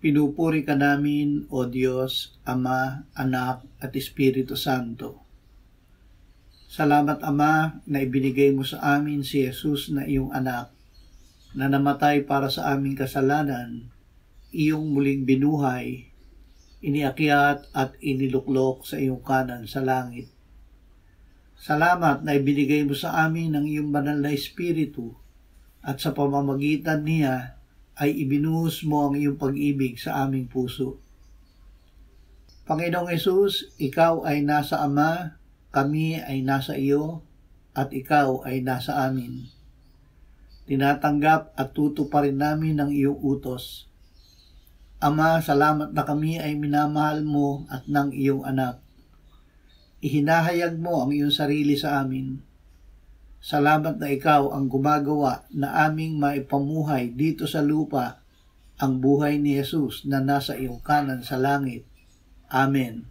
Pinupuri ka namin, O Diyos, Ama, Anak, at Espiritu Santo. Salamat, Ama, na ibinigay mo sa amin si Jesus na iyong anak, na namatay para sa aming kasalanan, iyong muling binuhay, iniakyat at iniluklok sa iyong kanan sa langit. Salamat na ibinigay mo sa amin ang iyong banal na Espiritu, at sa pamamagitan niya ay ibinuhos mo ang iyong pag-ibig sa aming puso. Panginoong Hesus, ikaw ay nasa Ama, kami ay nasa iyo, at ikaw ay nasa amin. Tinatanggap at tutuparin namin ang iyong utos. Ama, salamat na kami ay minamahal mo at ng iyong anak. Ihinahayag mo ang iyong sarili sa amin. Salamat na ikaw ang gumagawa na aming maipamuhay dito sa lupa ang buhay ni Jesus na nasa iyong kanan sa langit. Amen.